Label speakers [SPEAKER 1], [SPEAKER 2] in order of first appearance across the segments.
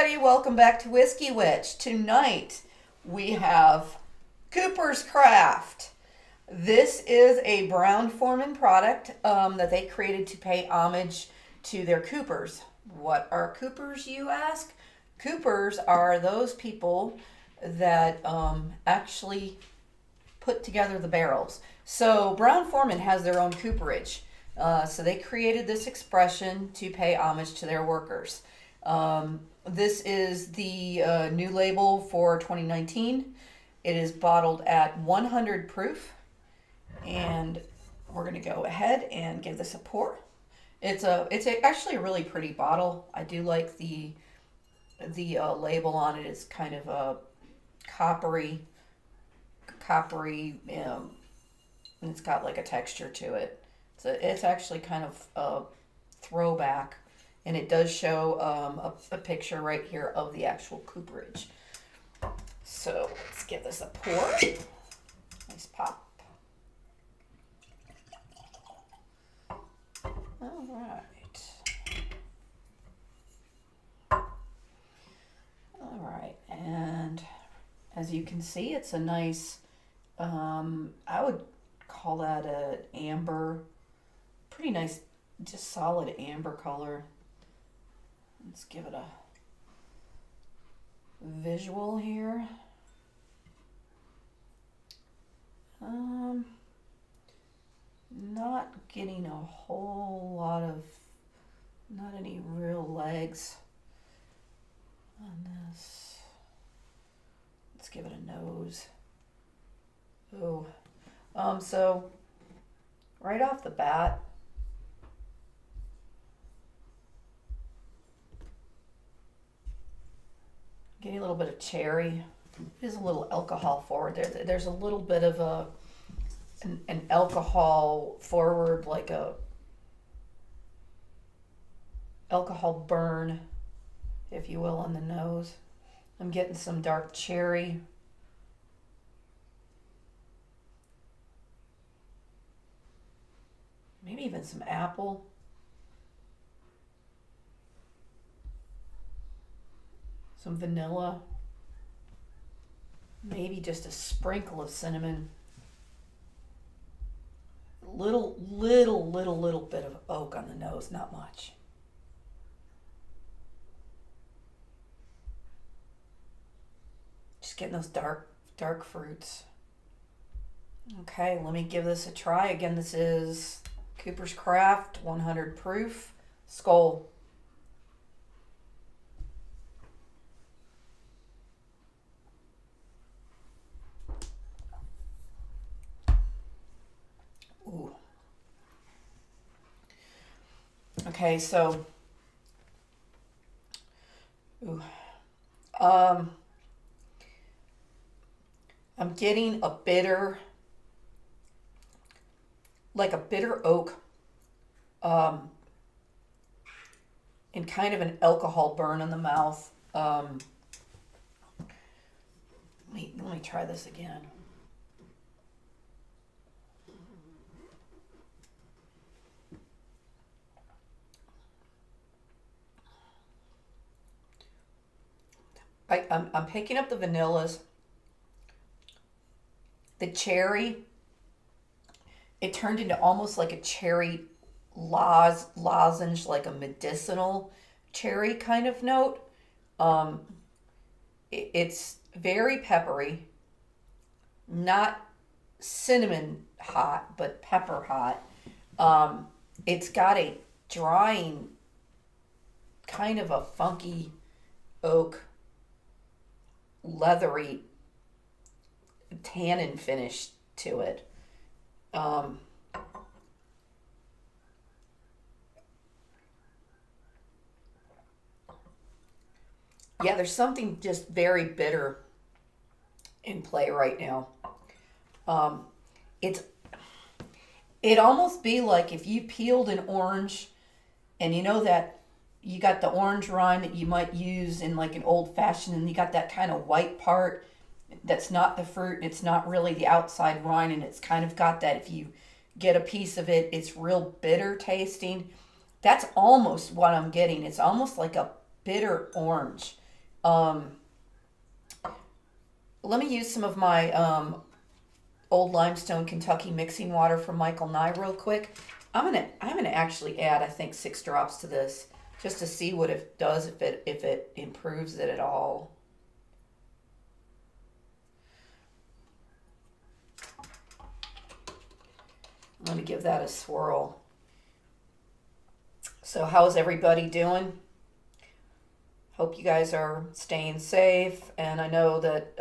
[SPEAKER 1] everybody, welcome back to Whiskey Witch. Tonight we have Cooper's Craft. This is a Brown-Forman product that they created to pay homage to their Coopers. What are Coopers, you ask? Coopers are those people that actually put together the barrels. So Brown-Forman has their own cooperage. So they created this expression to pay homage to their workers. This is the new label for 2019. It is bottled at 100 proof, and we're going to go ahead and give this a pour. It's actually a really pretty bottle. I do like the label on it. It's kind of a coppery, and it's got like a texture to it. So it's actually kind of a throwback. And it does show a picture right here of the actual cooperage. So let's give this a pour. Nice pop. All right. All right. And as you can see, it's a nice, I would call that an amber, pretty nice, just solid amber color. Let's give it a visual here. Not getting a whole lot of, not any real legs on this. Let's give it a nose. Oh, so right off the bat, getting a little bit of cherry. There's a little alcohol forward there. There's a little bit of an alcohol forward, like a alcohol burn, if you will, on the nose. I'm getting some dark cherry. Maybe even some apple. Some vanilla, maybe just a sprinkle of cinnamon, little bit of oak on the nose, not much. Just getting those dark fruits. Okay, let me give this a try. Again, this is Cooper's Craft, 100 proof, Skål. Ooh. Okay, so I'm getting a bitter, like a bitter oak, and kind of an alcohol burn in the mouth. Let me try this again. I'm picking up the vanillas, the cherry. It turned into almost like a cherry lozenge, like a medicinal cherry kind of note. It's very peppery, not cinnamon hot, but pepper hot. It's got a drying, kind of a funky oak, leathery tannin finish to it. Yeah, there's something just very bitter in play right now. It'd almost be like if you peeled an orange, and you know that you got the orange rind that you might use in like an old fashioned, and you got that kind of white part that's not the fruit, and it's not really the outside rind, and it's kind of got that, if you get a piece of it, it's real bitter tasting. That's almost what I'm getting. It's almost like a bitter orange. Um, Let me use some of my old limestone Kentucky mixing water from Michael Nye real quick. I'm gonna actually add, I think, 6 drops to this just to see what it does, if it improves it at all. I'm gonna give that a swirl. So how's everybody doing? Hope you guys are staying safe. And I know that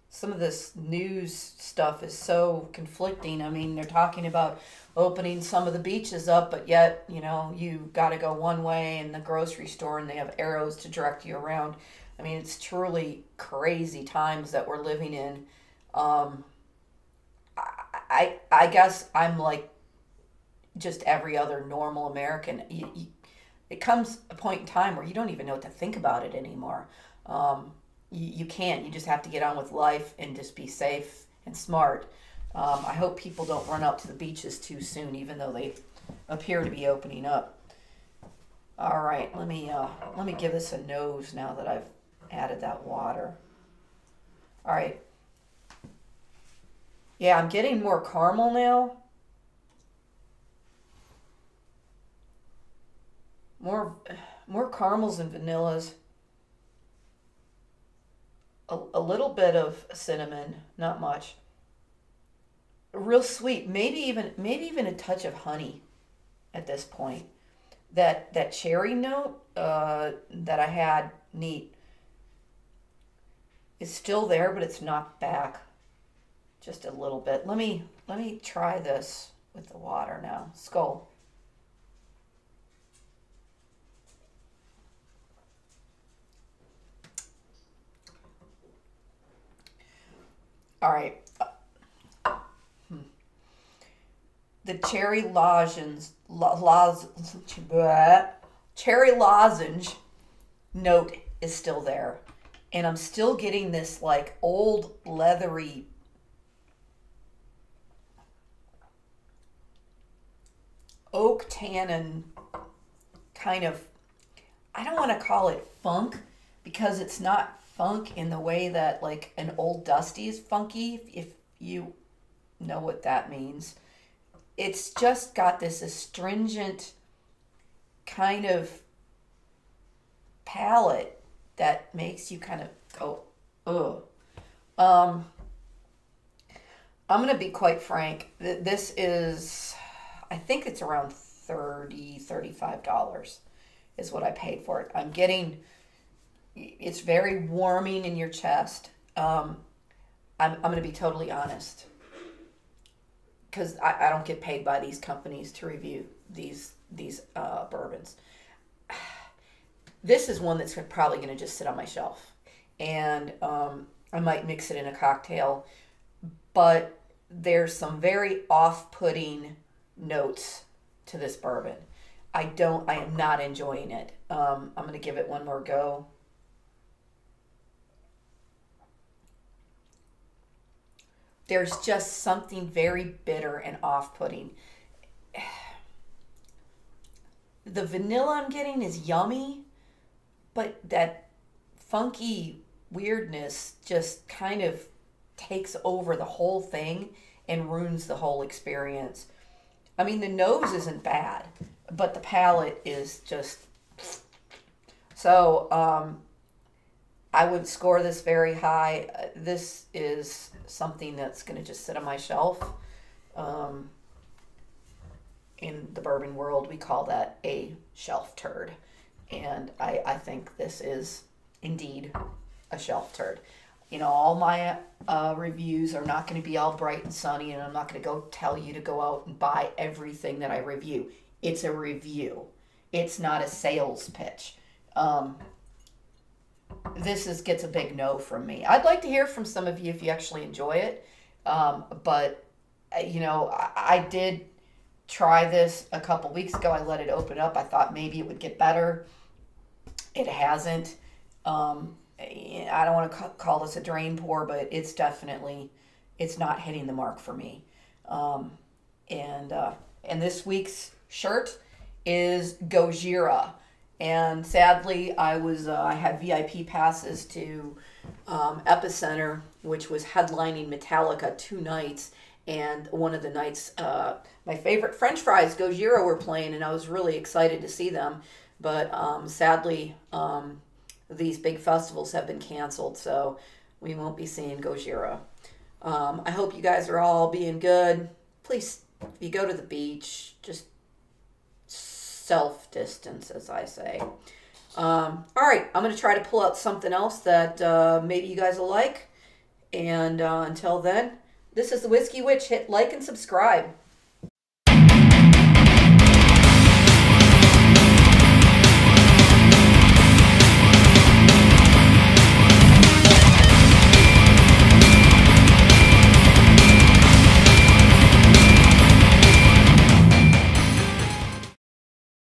[SPEAKER 1] some of this news stuff is so conflicting. I mean, they're talking about opening some of the beaches up, but yet, you got to go one way in the grocery store and they have arrows to direct you around. I mean, it's truly crazy times that we're living in. Um, I guess I'm like just every other normal American. It comes a point in time where you don't even know what to think about it anymore. You can't. You just have to get on with life and just be safe and smart. I hope people don't run out to the beaches too soon, even though they appear to be opening up. All right, let me give this a nose now that I've added that water. All right. Yeah, I'm getting more caramel now. More more caramels and vanillas. A little bit of cinnamon, not much. Real sweet, maybe even a touch of honey at this point. That cherry note that I had neat is still there, but it's knocked back just a little bit. Let me try this with the water now. Skull. All right. The cherry cherry lozenge note is still there, and I'm still getting this like old leathery oak tannin kind of. I don't want to call it funk because it's not funk in the way that like an Old Dusty is funky, if you know what that means. It's just got this astringent kind of palate that makes you kind of go, ugh. Um, I'm going to be quite frank. This is, I think it's around $35 is what I paid for it. It's very warming in your chest. I'm going to be totally honest, because I don't get paid by these companies to review these bourbons. This is one that's probably going to just sit on my shelf, and I might mix it in a cocktail, but there's some very off-putting notes to this bourbon. I am not enjoying it. I'm going to give it one more go. There's just something very bitter and off-putting. The vanilla I'm getting is yummy, but that funky weirdness just kind of takes over the whole thing and ruins the whole experience. I mean, the nose isn't bad, but the palate is just... So, I would score this very high. This is something that's going to just sit on my shelf. In the bourbon world, we call that a shelf turd. And I think this is indeed a shelf turd. All my reviews are not going to be all bright and sunny, and I'm not going to go tell you to go out and buy everything that I review. It's a review. It's not a sales pitch. This gets a big no from me. I'd like to hear from some of you if you actually enjoy it. But I did try this a couple weeks ago. I let it open up. I thought maybe it would get better. It hasn't. I don't want to call this a drain pour, but it's not hitting the mark for me. And this week's shirt is Gojira. And sadly, I had VIP passes to Epicenter, which was headlining Metallica 2 nights. And one of the nights, my favorite French fries, Gojira, were playing, and I was really excited to see them. But sadly, these big festivals have been canceled, so we won't be seeing Gojira. I hope you guys are all being good. Please, if you go to the beach, just self-distance, as I say. All right, I'm going to try to pull out something else that maybe you guys will like. And until then, this is the Whiskey Witch. Hit like and subscribe.